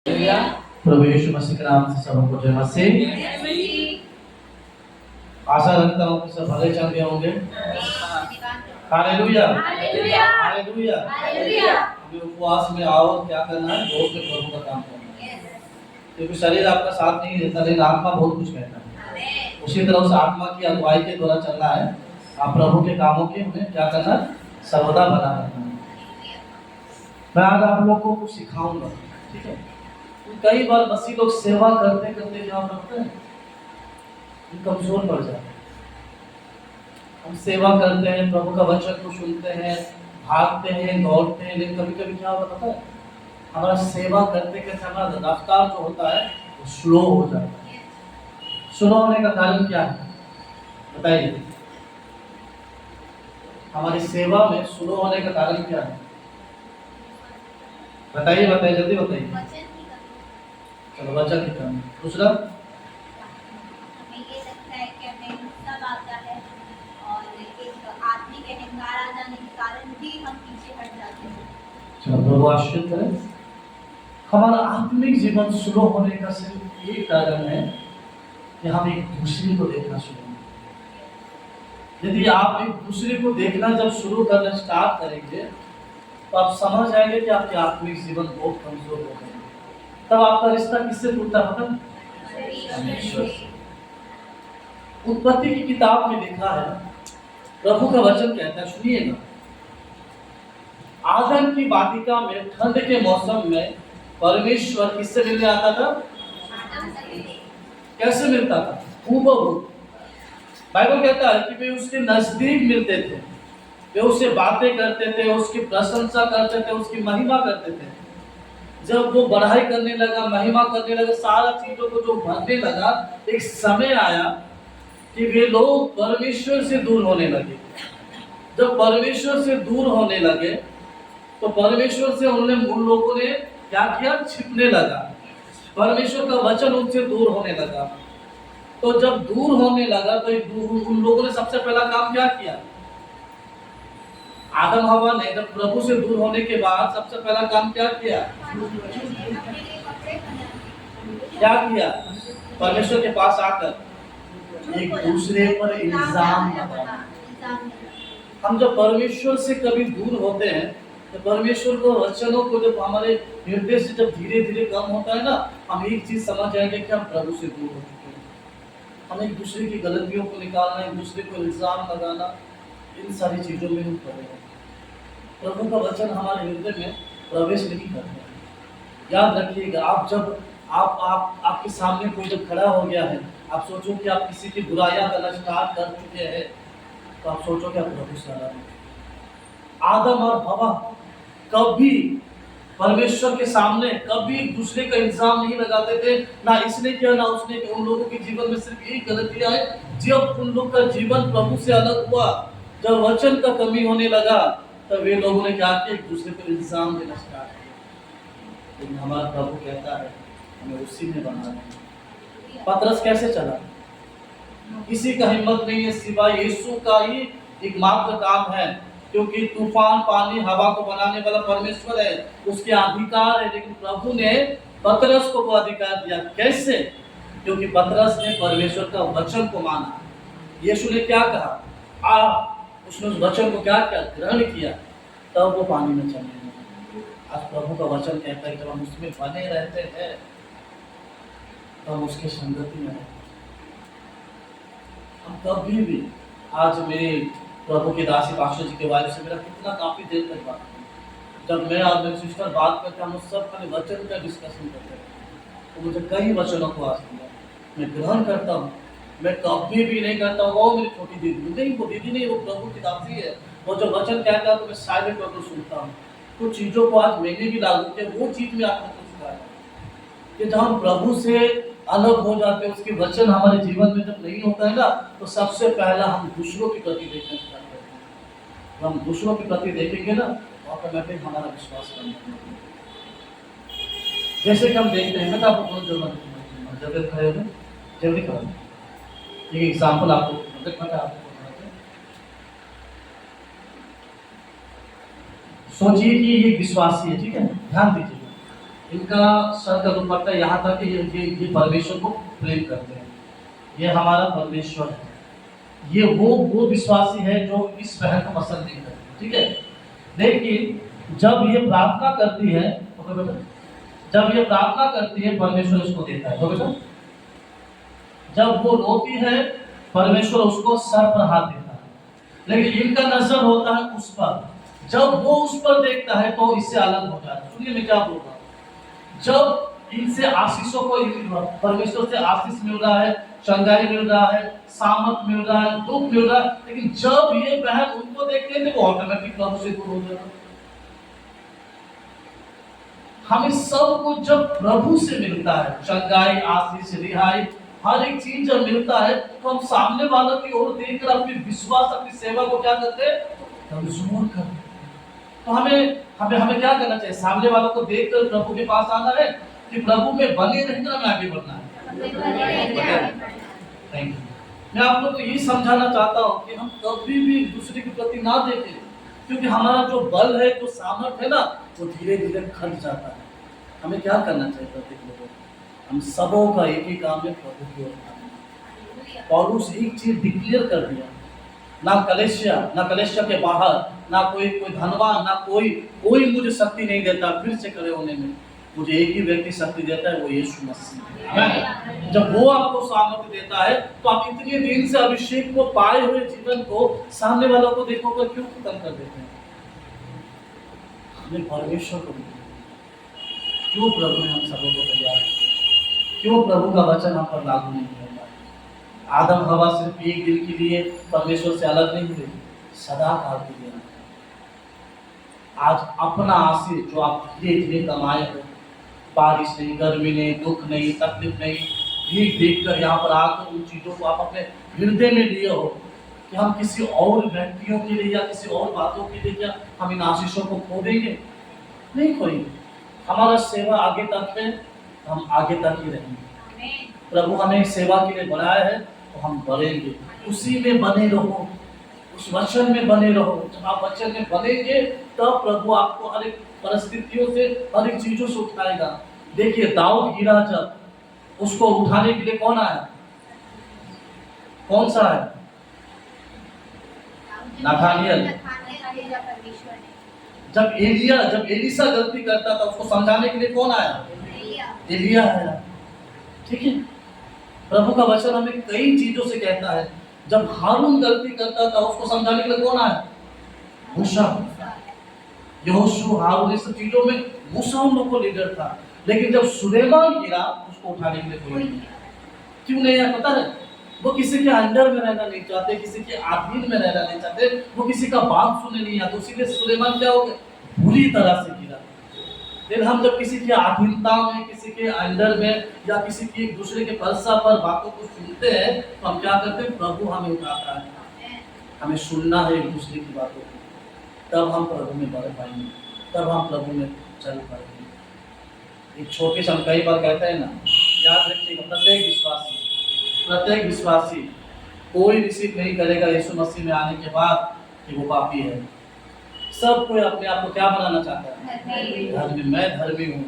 प्रभु यीशु मसीह के नाम से सबको जय मसीह। आशा रखता हूँ कि सब भले चल गए होंगे। Hallelujah hallelujah hallelujah hallelujah. हमें उपवास में आओ, क्या करना है? रोज में प्रभु का काम करना है, क्योंकि शरीर आपका साथ नहीं देता, लेकिन आत्मा बहुत कुछ कहता है। उसी तरह उस आत्मा की अगुवाई के द्वारा चलना है। आप प्रभु के कामों के हमें क्या करना है? सर्वदा बना रहना है। मैं आज आप लोगों को कुछ सिखाऊंगा, ठीक है? कई बार मसीह लोग सेवा करते करते क्या करते हैं, कमजोर पड़ जाते हैं। हम सेवा करते हैं, प्रभु का वचन को सुनते हैं, भागते हैं, दौड़ते हैं, लेकिन कभी कभी क्या होता पता है? हमारा सेवा करते करते हमारा रफ्तार जो होता है वो स्लो हो जाता है। स्लो होने का कारण क्या है बताइए? हमारी सेवा में स्लो होने का कारण क्या है? बताइए बताइए, जल्दी बताइए। चलो, वचन की कमी। दूसरा, हमें ये लगता है कि हमें गुस्सा आता है और एक आत्मिक अहंकार आ जाने के कारण भी हम पीछे हट जाते हैं। चलो, प्रभु आशीर्वाद करें। हमारा आत्मिक जीवन स्लो होने का सिर्फ एक कारण है कि हम एक दूसरे को देखना शुरू करें। यदि आप एक दूसरे को देखना जब शुरू करना स्टार्ट करेंगे तो आप समझ जाएंगे कि आपके आत्मिक जीवन बहुत कमजोर हो गए। तब आपका रिश्ता किससे टूटता पता? परमेश्वर से। उत्पत्ति की किताब में लिखा है, प्रभु का वचन कहता है, सुनिएगा। आदम की वाटिका में ठंड के मौसम में परमेश्वर किससे मिलने आता था? कैसे मिलता था? हूबहू। बाइबल कहता है कि वे उसके नजदीक मिलते थे, वे उससे बातें करते थे, उसकी प्रशंसा करते थे, उसकी महिमा करते थे। जब वो बढ़ाई करने लगा, महिमा करने लगा, सारा चीजों को जो भरने लगा, एक समय आया कि वे लोग परमेश्वर से दूर होने लगे। जब परमेश्वर से दूर होने लगे तो परमेश्वर से उन लोगों ने क्या किया? छिपने लगा। परमेश्वर का वचन उनसे दूर होने लगा। तो जब दूर होने लगा तो उन लोगों ने सबसे पहला काम क्या किया? आदम हवा ने जब प्रभु से दूर होने के बाद सबसे पहला काम क्या किया? क्या किया? परमेश्वर के पास आकर एक दूसरे पर इल्जाम लगाया। हम जब परमेश्वर से कभी दूर होते हैं तो परमेश्वर को वचनों को जब हमारे निर्देश से जब धीरे धीरे कम होता है ना, हम एक चीज समझ जाएंगे कि हम प्रभु से दूर हो चुके हैं। हम एक दूसरे की गलतियों को निकालना, एक दूसरे को इल्जाम लगाना, इन सारी चीजों में हम पड़े हैं। प्रभु का वचन हमारे हृदय में प्रवेश नहीं करता। याद रखिएगा, आप जब आपके सामने कोई जब खड़ा हो गया है, आप सोचो कि आप किसी की बुराइयां करना स्टार्ट कर चुके हैं, तो आप सोचो कि आप प्रभु से अलग हैं। आदम और हवा कभी परमेश्वर के सामने कभी दूसरे का इल्जाम नहीं लगाते थे, ना इसने किया ना उसने किया। उन लोगों के जीवन में सिर्फ एक गलती आई, जब उन लोग का जीवन प्रभु से अलग हुआ, जब वचन का कमी होने लगा, तब वे लोगों ने क्या किया? एक दूसरे पर इल्जाम देना स्टार्ट किया। लेकिन हमारा प्रभु कहता है हमें उसी में बनाना है। पतरस कैसे चला? किसी का हिम्मत नहीं है सिवाय यीशु का ही एकमात्र काम है, क्योंकि तूफान, पानी, हवा को बनाने वाला परमेश्वर है, उसके अधिकार है। लेकिन प्रभु ने पतरस को वो अधिकार दिया। कैसे? क्योंकि पतरस ने परमेश्वर का वचन को माना। यीशु ने क्या कहा? उसने उस वचन को क्या किया? ग्रहण किया, तब वो पानी में चलने लगा। आज प्रभु का वचन कहता है जब हम उसमें बने रहते हैं तो हम उसके संगति में रहते हैं। हम कभी भी, आज मेरे प्रभु के दासी पास्टर जी के वाइफ से मेरा कितना काफी देर तक बात है। जब मैं और मेरी सिस्टर बात करते हैं, हम सब खाली वचन का डिस्कशन करते हैं। तो मुझे कई वचनों को आज मिला, मैं ग्रहण करता हूँ। मैं कभी भी नहीं करता हूँ वो मेरी छोटी दीदी नहीं, वो दीदी नहीं, वो प्रभु की दासी है। वो जो वचन कहता है तो मैं साइलेंट होकर सुनता हूँ। कुछ चीज़ों को आज मैंने भी लागू किया। वो चीज़ में आपको कुछ कहा कि जब हम प्रभु से अलग हो जाते हैं, उसके वचन हमारे जीवन में जब नहीं होता है ना, तो सबसे पहला हम दूसरों के प्रति देखना स्टार्ट करते हैं। जब हम दूसरों के प्रति देखेंगे ना, ऑटोमेटिक हमारा विश्वास कम होगा। जैसे कि हम देखते हैं, मैं तो आपको बहुत जल्दी खड़े हो, जल्दी खड़े। एक एग्जाम्पल आपको पता है, सोचिए कि ये विश्वासी है, ठीक है? ध्यान दीजिए, इनका सर का दुपट्टा यहाँ तक कि ये परमेश्वर को प्रेम करते हैं। ये हमारा परमेश्वर है। ये वो विश्वासी है जो इस बहन को पसंद नहीं करते, ठीक है। लेकिन जब ये प्रार्थना करती है तो बेटा, जब ये प्रार्थना करती है परमेश्वर उसको देता है, तो बेटा जब वो रोती है परमेश्वर उसको सर पर हाथ देता है। लेकिन इनका नजर होता है उस पर, जब वो उस पर देखता है तो इससे अलग हो जाता है। सुनिए मैं क्या बोल रहा हूँ, जब इनसे आशीषों को, परमेश्वर से आशीष मिल रहा है, चंगाई मिल रहा है, सामर्थ मिल रहा है, दुख मिल रहा है, लेकिन जब ये बहन उनको देखते हैं तो वो ऑटोमेटिक प्रभु से दूर हो जाता है। हमें सब कुछ जब प्रभु से मिलता है, चंगाई, आशीष, रिहाई, हर एक चीज जब मिलता है तो हम सामने वालों की ओर देखकर अपनी विश्वास, अपनी सेवा को क्या करते हैं, कमजोर करते हैं। तो हमें हमें हमें क्या करना चाहिए, सामने वालों को देखकर प्रभु के पास आना है कि प्रभु में बने रहकर हमें आगे बढ़ना है। Thank you. मैं आप लोग को ये समझाना चाहता हूँ कि हम कभी भी एक दूसरे के प्रति ना देखें, क्योंकि हमारा जो बल है, जो सामर्थ है ना, वो धीरे धीरे खट जाता है। हमें क्या करना चाहिए प्रत्येक लोगों को, हम सबों का एक ही काम है, प्रभु की ओर आना। पौलुस एक चीज डिक्लेयर कर दिया, ना कलेशिया के बाहर, ना कोई धनवान, ना कोई मुझे शक्ति नहीं देता फिर से खड़े होने में। मुझे एक ही व्यक्ति शक्ति देता है, वो यीशु मसीह है। जब वो आपको सामर्थ्य देता है तो आप इतने दिन से अभिषेक को पाए हुए जीवन को सामने वालों को देखोगे क्यों खत्म कर देते हैं। हमें परमेश्वर को क्यों प्रभु ने हम सबों को तैयार किया, क्यों प्रभु का वचन हम पर लागू नहीं होता। आदम हवा सिर्फ एक दिन के लिए परमेश्वर से अलग नहीं हुए, सदा काल के लिए। आज अपना आशीष जो आप धीरे धीरे कमाए हो, बारिश नहीं, गर्मी नहीं, दुख नहीं, तकलीफ नहीं, भीख देखकर यहाँ पर आकर उन चीजों को आप अपने हृदय में लिए हो कि हम किसी और व्यक्तियों के लिए या किसी और बातों के लिए क्या हम इन आशीषों को खो देंगे? नहीं खोएंगे। हमारा सेवा आगे तक है, हम आगे तक ही रहेंगे। प्रभु हमें सेवा के लिए बनाया है तो हम बढ़ेंगे, उसी में बने रहो, उस वचन में बने रहो। जब आप वचन में बनेंगे तब प्रभु आपको हर एक परिस्थितियों से, हर एक चीजों से उठाएगा। देखिए दाऊद गिरा, जब उसको उठाने के लिए कौन आया? कौन सा है? नाथानियल। जब एलिशा गलती करता था उसको समझाने के लिए कौन आया? एलिया आया। ठीक है, प्रभु का वचन हमें कई चीजों से कहता है। जब हारून गलती करता था उसको समझाने के लिए कौन आया? मूसा। यहोशू, हारून, इस सब चीजों में मूसा उन लोगों को लीडर था। लेकिन जब सुलेमान गिरा उसको उठाने के लिए कोई नहीं आया। क्यों नहीं आया पता है? वो किसी के अंडर में रहना नहीं चाहते, किसी के अधीन में रहना नहीं चाहते, वो किसी का बात सुनने नहीं आते। इसीलिए सुलेमान क्या हो गया? बुरी तरह से गिरा। फिर हम जब किसी की अधीनता में, किसी के अंडर में या किसी की एक दूसरे के फलसा पर बातों को सुनते हैं तो हम क्या करते हैं? प्रभु हमें उठाता है। हमें सुनना है एक दूसरे की बातों को, तब हम प्रभु में बढ़ पाएंगे, तब हम प्रभु में चल पाएंगे। एक छोटे से हम कई बार कहते हैं ना, याद रखिएगा, प्रत्येक विश्वासी कोई रिसीव नहीं करेगा यीशु मसीह में आने के बाद कि वो पापी है। सब कोई अपने आप को क्या बनाना चाहता है? धर्मी। मैं धर्मी हूँ,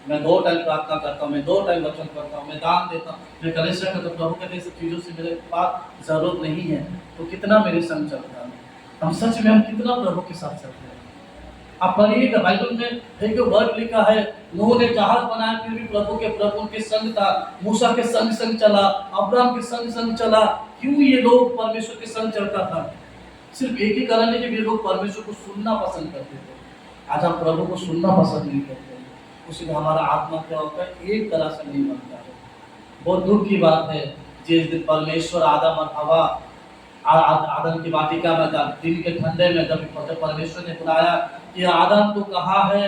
मैं 2 टाइम प्रार्थना करता हूँ, मैं 2 टाइम वचन करता हूँ, मैं दान देता हूँ, मैं कलेशा करता हूँ। प्रभु कहते हैं सब चीज़ों से मेरे पास जरूरत नहीं है, तो कितना मेरे संग चलता है? हम सच में हम कितना प्रभु के साथ चलते हैं? आप पढ़िएगा बाइबल में एक वर्ड लिखा है, नूह ने जहाज बनाया फिर भी प्रभु के संग था, मूसा के संग चला, अब्राहम के संग चला। क्यों ये लोग परमेश्वर के संग चलता था? सिर्फ एक ही कारण है कि ये लोग परमेश्वर को सुनना पसंद करते थे। आज हम प्रभु को सुनना पसंद नहीं करते, उसी में हमारा आत्मा क्या होता है? एक तरह से नहीं बनता है। बहुत दुख की बात है, जिस दिन परमेश्वर आदम और हवा आदम की वाटिका में था, दिन के ठंडे में जब परमेश्वर ने बुलाया कि आदम तो कहाँ है,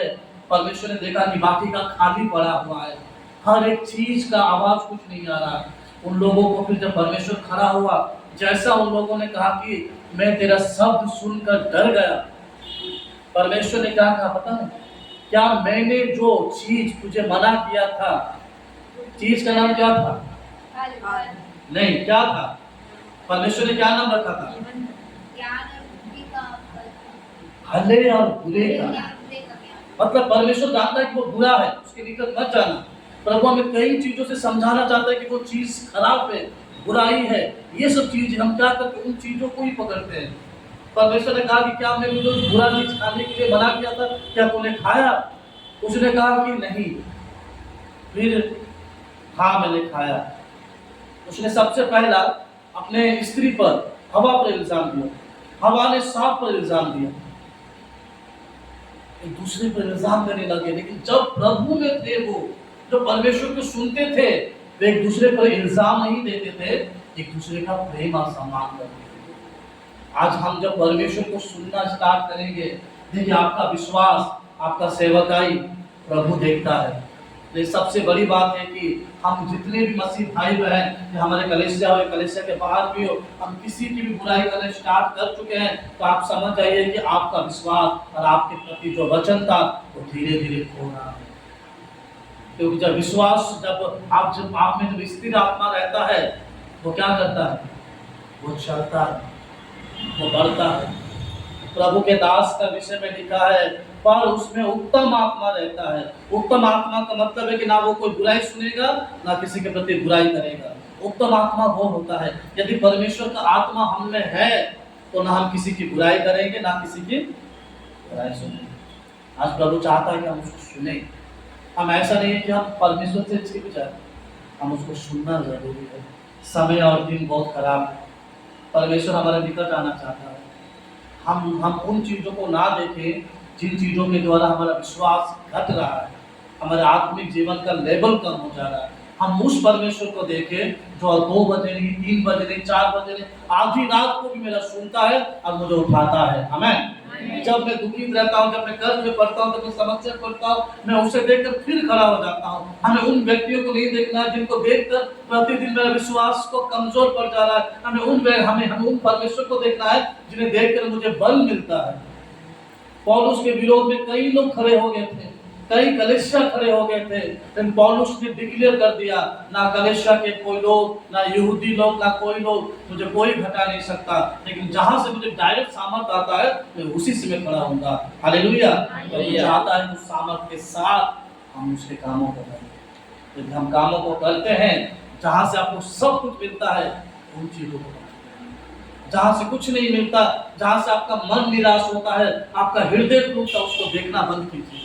परमेश्वर ने देखा कि वाटिका खाली पड़ा हुआ है, हर एक चीज का आवाज कुछ नहीं आ रहा। उन लोगों को फिर जब परमेश्वर खड़ा हुआ, जैसा उन लोगों ने कहा कि मैं तेरा शब्द सुनकर डर गया, परमेश्वर ने क्या कहा पता है? क्या मैंने जो चीज तुझे मना किया था, चीज का नाम क्या था? नहीं, क्या था? परमेश्वर ने क्या नाम रखा था? भले और बुरे का। मतलब परमेश्वर जानता है कि वो बुरा है, उसके निकट मत जाना। प्रभु हमें कई चीजों से समझाना चाहता है कि वो चीज खराब है, बुराई है। ये सब चीज हम क्या करते हैं, उन चीजों को ही पकड़ते हैं। परमेश्वर ने कहा कि क्या मैंने जो बुरा चीज खाने के लिए मना किया था, क्या तूने खाया? उसने कहा कि नहीं। फिर हाँ, मैंने खाया। उसने सबसे पहला अपने स्त्री पर, हवा पर इल्जाम दिया। हवा ने सांप पर इल्जाम दिया, एक दूसरे पर इल्जाम देने लगे। लेकिन जब प्रभु में थे, वो जो परमेश्वर को सुनते थे, वे एक दूसरे पर इल्जाम नहीं देते थे, एक दूसरे का प्रेम और सम्मान करते थे। आज हम जब परमेश्वर को सुनना स्टार्ट करेंगे, देखिए आपका विश्वास, आपका सेवकाई प्रभु देखता है। ये सबसे बड़ी बात है कि हम जितने भी मसीह भाई बहन, हमारे कलीसिया हो, कलीसिया के बाहर भी हो, हम किसी की भी बुराई करना स्टार्ट कर चुके हैं, तो आप समझ जाइए कि आपका विश्वास और आपके प्रति जो वचन था वो धीरे धीरे खो रहा है। क्योंकि जब विश्वास, जब आप में जब स्थिर आत्मा रहता है, वो क्या करता है, वो चलता है, वो बढ़ता है। प्रभु के दास का विषय में लिखा है, पर उसमें उत्तम आत्मा रहता है। उत्तम आत्मा का मतलब है कि ना वो कोई बुराई सुनेगा, ना किसी के प्रति बुराई करेगा। उत्तम आत्मा वो होता है, यदि परमेश्वर का आत्मा हम में है, तो ना हम किसी की बुराई करेंगे, ना किसी की बुराई सुनेंगे। आज प्रभु चाहता है कि हम उसको सुने। हम ऐसा नहीं है कि हम परमेश्वर से छिप जाए, हम उसको सुनना जरूरी है। समय और दिन बहुत खराब है, परमेश्वर हमारे निकट आना चाहता है। हम उन चीजों को ना देखें जिन चीजों के द्वारा हमारा विश्वास घट रहा है, हमारे आत्मिक जीवन का लेवल कम हो जा रहा है। हम उस परमेश्वर को देखें जो 2 बजे नहीं, 3 बजे नहीं, 4 बजे नहीं, आधी रात को भी मेरा सुनता है और मुझे उठाता है। आमीन। जब मैं दुखित रहता हूँ, जब मैं कर्ज में पड़ता हूँ, जब मैं समस्या पड़ता हूँ, मैं उसे देखकर फिर खड़ा हो जाता हूँ। हमें उन व्यक्तियों को नहीं देखना है जिनको देखकर प्रतिदिन मेरा विश्वास को कमजोर पड़ जा रहा है। हमें उन परमेश्वर को देखना है जिन्हें देखकर मुझे बल मिलता है। पौलुस के विरोध में कई लोग खड़े हो गए थे, कई कलीसिया खड़े हो गए थे, लेकिन पौलुस ने डिक्लेयर कर दिया, ना कलीसिया के कोई लोग, ना यहूदी लोग, ना कोई लोग, मुझे कोई घटा नहीं सकता। लेकिन जहां से मुझे डायरेक्ट सामर्थ आता है, मैं उसी से मैं खड़ा होऊंगा। हालेलुया। तो चाहता है उस सामर्थ के साथ हम उसके कामों को करें। यदि हम कामों को करते हैं जहां से आपको सब कुछ मिलता है, उन चीजों को, जहां से कुछ नहीं मिलता, जहां से आपका मन निराश होता है, आपका हृदय टूटता, उसको देखना बंद कीजिए,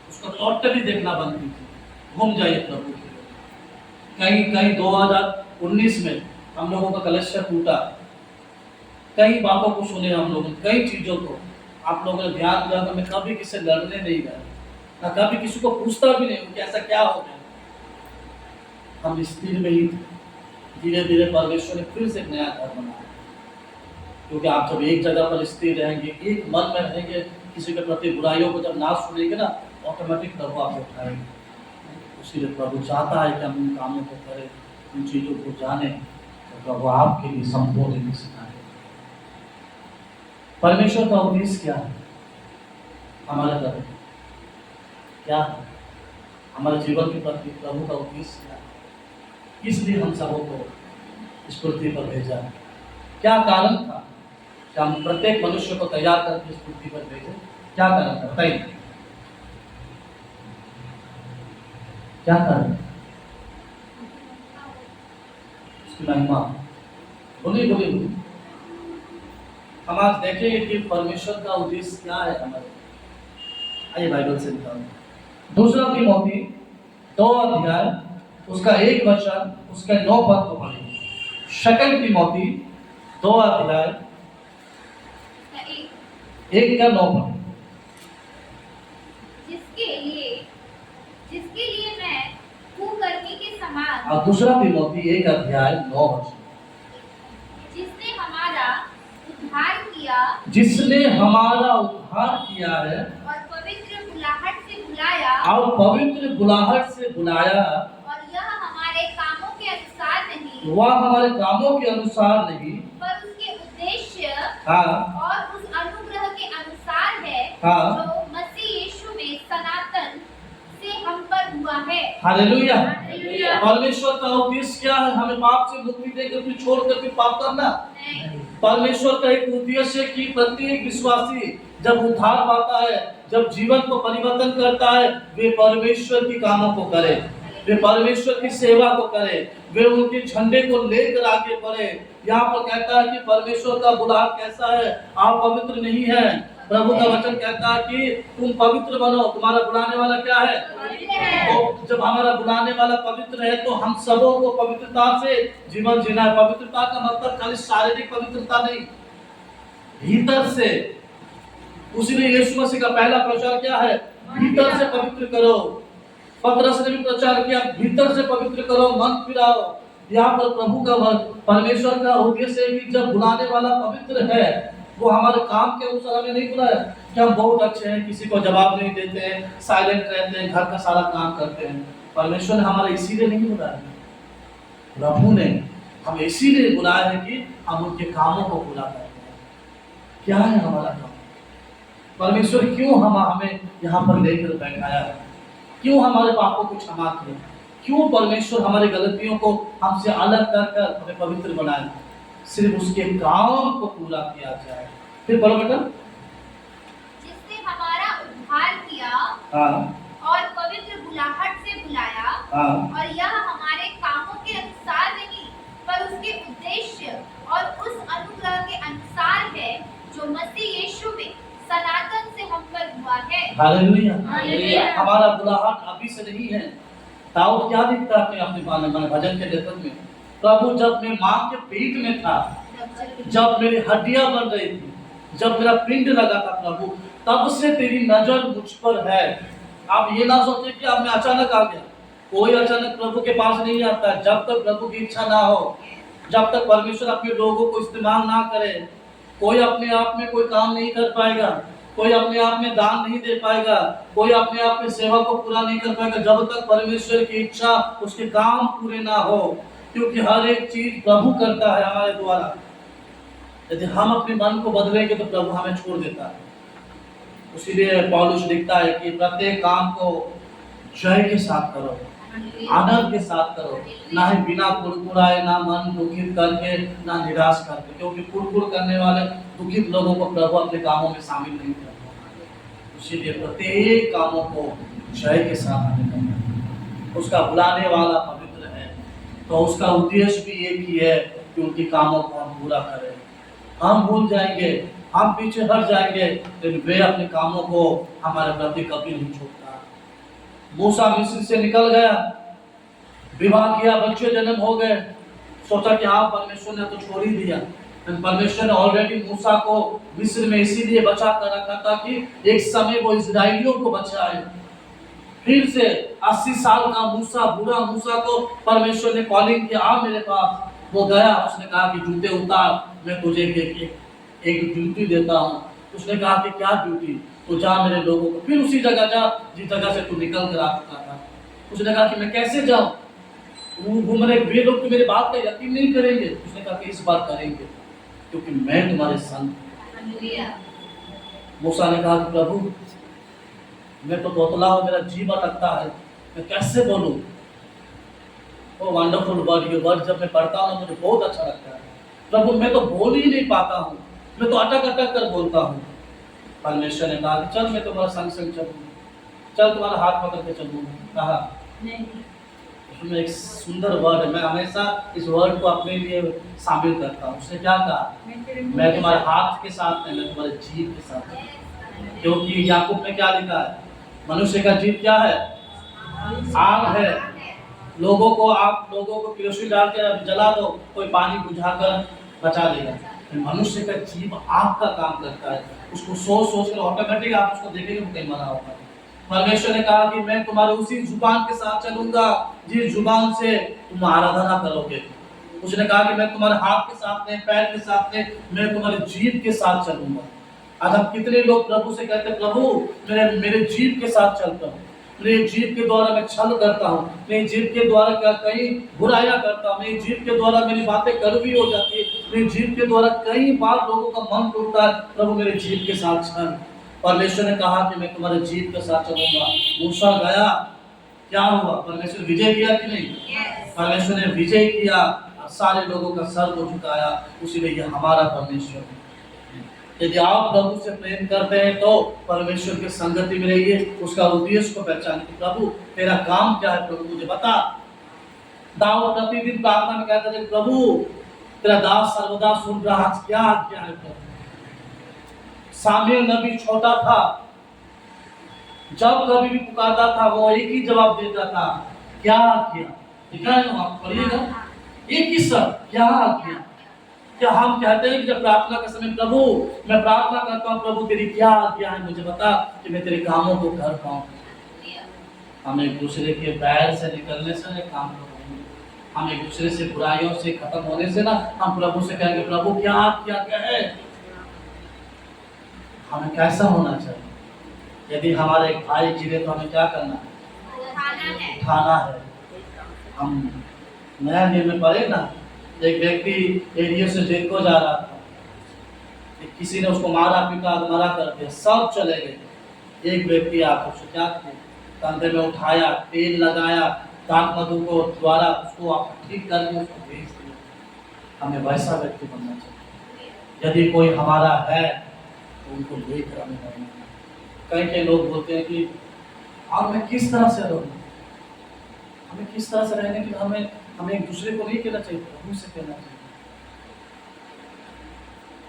उसको टोटली देखना बंद कीजिए। घूम जाइए प्रभु के लिए। कहीं 2019 में हम लोगों का कलेक्शन टूटा, कई बातों को सुने हम लोगों ने, कई चीजों को आप लोगों ने ध्यान दिया। मैं कभी किसी से लड़ने नहीं गया, ना कभी किसी को पूछता भी नहीं कि ऐसा क्या हो गया। हम स्थिर में ही थे। धीरे धीरे परमेश्वर ने फिर से नया घर बनाया, क्योंकि आप जब एक जगह पर स्थिर रहेंगे, एक मन में रहेंगे, किसी के प्रति बुराइयों को जब ना सुनेंगे ना, ऑटोमेटिक प्रभु आपको उठाएंगे। इसीलिए प्रभु चाहता है कि हम उन कामों को करें, उन चीजों को जाने, तो प्रभु आपके लिए संपूर्ण सिखाए। परमेश्वर का उद्देश्य क्या है हमारे प्रति, क्या है हमारे जीवन के प्रति प्रभु का उद्देश्य क्या है, इसलिए हम सबों को इस पृथ्वी पर भेजा है। क्या कारण था कि हम प्रत्येक मनुष्य को तैयार करके इस पृथ्वी पर भेजे? क्या कारण था बताइए, क्या कारण? इसकी महिमा। बोलिए बोलिए बोलिए। हम आज देखेंगे कि परमेश्वर का उद्देश्य क्या है हमारे। आइए बाइबल से निकालें, 2 तीमुथी 2 अध्याय उसका 1 वचन, उसके 9 पद को पढ़ेंगे। 2 तीमुथी 2 अध्याय 1 का 9 पद। जिसके लिए मैं कुकर्मी के समान, और 2 तीमुथी 1 अध्याय 9 वचन। जिसने हमारा उद्धार किया, जिसने हमारा उद्धार किया है और पवित्र बुलाहट से बुलाया, और पवित्र बुलाहट से बुलाया, और यह हमारे कामों के अनुसार नहीं, वह हमारे कामों के अनुसार नहीं, पर उसके उद्देश्य हाँ, और उस अनुग्रह के अनुसार है, हाँ, जो मसीह यीशु में सनातन से हम पर हुआ है। हालेलुया। हालेलुया। परमेश्वर का उद्देश्य क्या है? हमें पाप से मुक्ति देकर फिर छोड़ कर फिर पाप करना? परमेश्वर का एक उद्देश्य है कि प्रत्येक विश्वासी जब उद्धार पाता है, जब जीवन को परिवर्तन करता है, वे परमेश्वर की कामों को करे, वे परमेश्वर की सेवा को करे, वे उनके झंडे को लेकर आगे बढ़े। यहाँ पर कहता है कि परमेश्वर का बुलाहट कैसा है, आप पवित्र नहीं है। प्रभु का वचन कहता है कि तुम पवित्र बनो, तुम्हारा बुलाने वाला क्या है? तो जब हमारा बुलाने वाला पवित्र है तो हम सबों को पवित्रता से जीवन जीना है। पवित्रता का मतलब खाली शारीरिक पवित्रता नहीं, भीतर से। उसीलिए यीशु मसीह का पहला प्रचार क्या है? भीतर से पवित्र करो। पतरस ने भी प्रचार किया, भीतर से पवित्र करो, मन फिराओ। यहाँ पर प्रभु का परमेश्वर का उद्देश्य है कि जब बुलाने वाला पवित्र है, वो हमारे काम के अनुसार हमें नहीं बुलाया कि हम बहुत अच्छे हैं, किसी को जवाब नहीं देते हैं, साइलेंट रहते हैं, घर का सारा काम करते हैं। परमेश्वर ने हमारा इसीलिए नहीं बुलाया, प्रभु ने हमें इसीलिए बुलाया है कि हम उनके कामों को पूरा करते हैं। क्या है हमारा काम? परमेश्वर क्यों हमें यहाँ पर लेकर बैठाया है? क्यों हमारे पापों को क्षमा किया? क्यों परमेश्वर हमारी गलतियों को हमसे अलग कर हमें पवित्र बनाया? सिर्फ उसके काम को पूरा किया जाए। फिर बोलो बेटा, जिसने हमारा उद्धार किया और पवित्र बुलाहट से बुलाया, और यह हमारे कामों के अनुसार नहीं पर उसके उद्देश्य और उस अनुग्रह के अनुसार है जो मसीह यीशु में सनातन से हम पर हुआ है। हालेलुया। हमारा बुलाहट अभी से नहीं है। दाऊद क्या लिखता है अपने भजन के लेखन में? प्रभु जब मैं माँ के पेट में था, जब मेरी हड्डियां बन रही थी, जब मेरा पिंड लगा था प्रभु, तब से तेरी नजर मुझ पर है। आप ये ना सोचे कि अब मैं अचानक आ गया। कोई अचानक प्रभु के पास नहीं आता। जब तक प्रभु की इच्छा ना हो, जब तक परमेश्वर अपने लोगों को इस्तेमाल ना करे, कोई अपने आप में कोई काम नहीं कर पाएगा, कोई अपने आप में दान नहीं दे पाएगा, कोई अपने आप में सेवा को पूरा नहीं कर पाएगा, जब तक परमेश्वर की इच्छा, उसके काम पूरे ना हो। क्योंकि हर एक चीज प्रभु करता है हमारे द्वारा। यदि हम अपने मन को बदलेंगे तो प्रभु हमें छोड़ देता है। इसीलिए पौलुस लिखता है कि प्रत्येक काम को जय के साथ करो, आनंद के साथ करो, ना ही बिना कुड़कुड़ाए, ना मन दुखित करके, ना निराश करके। क्योंकि कुड़कुड़ करने वाले दुखित लोगों को प्रभु अपने कामों में शामिल नहीं करता। इसीलिए प्रत्येक कामों को जय के साथ हमें करना है। उसका बुलाने वाला पवित्र है, तो उसका उद्देश्य भी एक ही है कि उनके कामों को हम पूरा करें। हम भूल जाएंगे, हम पीछे हट जाएंगे, लेकिन वे अपने कामों को हमारे प्रति कभी नहीं छोड़ता। मूसा मिस्र से निकल गया, विवाह किया, बच्चे जन्म हो गए, सोचा कि हाँ परमेश्वर ने तो छोड़ ही दिया। परमेश्वर ने ऑलरेडी मूसा को मिस्र में इसीलिए बचा कर रखा था कि एक समय वो इस्राएलियों को बचाए। फिर से 80 साल का मूसा, बूढ़ा मूसा को परमेश्वर ने कॉलिंग किया, आ मेरे पास। वो गया, उसने कहा कि जूते उतार, मैं तुझे एक ड्यूटी देता हूँ। उसने कहा कि क्या ड्यूटी? तो जा मेरे लोगों को, फिर उसी जगह जा जिस जगह से तू निकल कर आ चुका था। उसने कहा कि मैं कैसे जाऊं? वे लोग तो मेरे बात का यकीन नहीं करेंगे। उसने कहा कि इस बार करेंगे, क्योंकि मैं तुम्हारे संग। मूसा ने कहा कि प्रभु मैं तो तोतला हूं, मेरा जी अटकता है, मैं कैसे बोलूं? ओ वंडरफुल वर्ड, ये वर्ड जब मैं पढ़ता हूं मुझे बहुत अच्छा लगता है। प्रभु मैं तो बोल ही नहीं पाता हूं, मैं तो अटक अटक कर बोलता हूं। परमेश्वर ने कहा कि चल मैं तुम्हारा संग संग चलूंगा, चल तुम्हारा हाथ पकड़ के चलूंगा। कहा उसमें एक सुंदर वर्ड है, मैं हमेशा इस वर्ड को अपने लिए शामिल करता हूँ। उसने क्या कहा? मैं तुम्हारे हाथ के साथ नहीं, मैं तुम्हारे जीभ के साथ। क्योंकि याकूब में क्या लिखा है? मनुष्य का जीभ क्या है? आग है। आप लोगों को केरोसिन डाल के जला दो, कोई पानी बुझाकर बचा देगा। मनुष्य का जीभ आग का काम करता है। उसको सोच कर ऑटोमेटिक आप उसको देखेंगे वो कहीं मरा होगा। परमेश्वर ने कहा कि मैं तुम्हारे उसी जुबान के साथ चलूंगा जिस जुबान से तुम आराधना करोगे। उसने कहा कि मैं तुम्हारे हाथ के साथ नहीं, पैर के साथ नहीं, मैं तुम्हारे जीभ के साथ चलूंगा। आज हम कितने लोग प्रभु से कहते हैं, प्रभु मेरे जीभ के साथ चलता हूँ, मेरे जीभ के द्वारा मैं छल करता हूँ, मेरी जीभ के द्वारा क्या कई बुराइयां करता हूँ, मेरी जीभ के द्वारा मेरी बातें कड़वी हो जाती है, मेरी जीभ के द्वारा कई बार लोगों का मन टूटता है। प्रभु मेरे जीभ के साथ चल। परमेश्वर ने कहा कि मैं तुम्हारे जीभ के साथ चलूंगा। मूसा गया, क्या हुआ? परमेश्वर विजय किया कि नहीं? परमेश्वर ने विजय किया, सारे लोगों का सर को झुकाया। इसीलिए ये हमारा परमेश्वर है। यदि आप प्रभु से प्रेम करते हैं तो परमेश्वर की संगति में रहिए, उसका उद्देश्य को पहचानिए कि प्रभु तेरा काम क्या है, प्रभु मुझे बता। दाऊद प्रतिदिन प्रार्थना में कहता था, प्रभु तेरा दास सर्वदा सुन रहा, क्या क्या है प्रभु। सामुएल नबी छोटा था, जब कभी भी पुकारता था वो एक ही जवाब देता था, क्या किया। लिखा है ना, आप पढ़िएगा, एक ही शब्द, क्या किया। क्या हम कहते हैं कि जब प्रार्थना के समय प्रभु मैं प्रार्थना करता हूँ, प्रभु तेरी क्या आज्ञा है मुझे बता कि मैं तेरे कामों को कर पाऊँ। हम एक दूसरे के बैर से निकलने से नहीं काम करेंगे, हम एक दूसरे से बुराइयों से खत्म होने से ना हम प्रभु से कहेंगे, प्रभु क्या क्या है, हमें कैसा होना चाहिए। यदि हमारे एक भाई गिरे तो हमें क्या करना है, उठाना है। हम नया नियम में पढ़े ना, एक व्यक्ति एरिया से जेल को जा रहा था, किसी ने उसको मारा पीटा मरा कर दिया, सब चले गए। एक व्यक्ति आकर उसको क्या किया, कंधे में उठाया, तेल लगाया, ताक मधु को द्वारा उसको ठीक करके उसको भेज दिया। हमें वैसा व्यक्ति बनना चाहिए। यदि कोई हमारा है तो उनको लेकर हमें रहना। कई लोग बोलते हैं कि और मैं किस तरह से रहूँ, हमें किस तरह से रहने के लिए हमें एक दूसरे को नहीं कहना चाहिए, प्रभु से कहना चाहिए।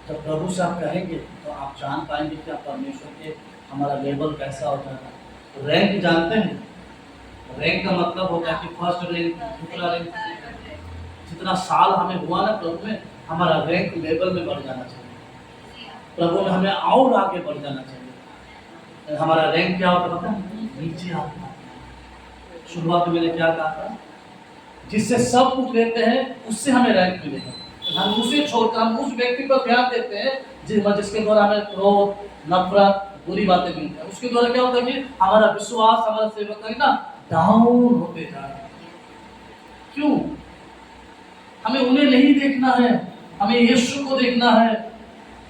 जब प्रभु से आप कहेंगे तो आप जान पाएंगे कि आप परमेश्वर के हमारा लेवल कैसा हो जाता है। रैंक जानते हैं, रैंक का मतलब होता है कि फर्स्ट रैंक, दूसरा रैंक, जितना साल हमें हुआ ना प्रभु में, हमारा रैंक लेवल में बढ़ जाना चाहिए। प्रभु में हमें और आगे बढ़ जाना चाहिए। हमारा रैंक क्या होता पता है, नीचे आता है। शुरुआत में मैंने क्या कहा था, जिससे सब कुछ लेते हैं उससे हमें रैंक मिलेगा। हम उसे छोड़कर हम उस व्यक्ति पर ध्यान देते हैं जिसके द्वारा हमें क्रोध, नफरत, बुरी बातें मिलती है। उसके द्वारा क्या होता है कि हमारा विश्वास, हमारा सेवक ना डाउन होते जा रहा है। क्यों? हमें उन्हें नहीं देखना है, हमें यीशु को देखना है,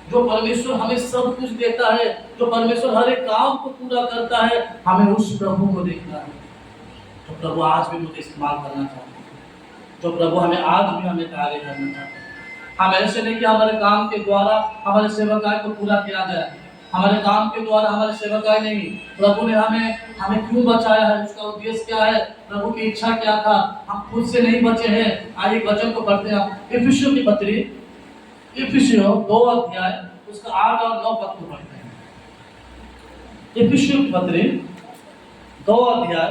जो परमेश्वर हमें सब कुछ देता है, जो परमेश्वर हर एक काम को पूरा करता है। हमें उस प्रभु को देखना है जो प्रभु आज भी मुझे इस्तेमाल करना चाहते हैं, जो प्रभु हमें आज भी हमें कार्य करना चाहते हैं। हम ऐसे नहीं कि हमारे काम के द्वारा हमारे सेवकाई को पूरा किया गया, हमारे काम के द्वारा हमारे सेवकाई नहीं, प्रभु ने हमें क्यों बचाया है, उसका उद्देश्य क्या है, प्रभु की इच्छा क्या था, हम खुद से नहीं बचे हैं। आज एक वचन को पढ़ते हैं, इफिसियों की पत्री, इफिसियों 2 अध्याय उसका 8 और 9 पद को पढ़ते हैं। इफिसियों की पत्री 2 अध्याय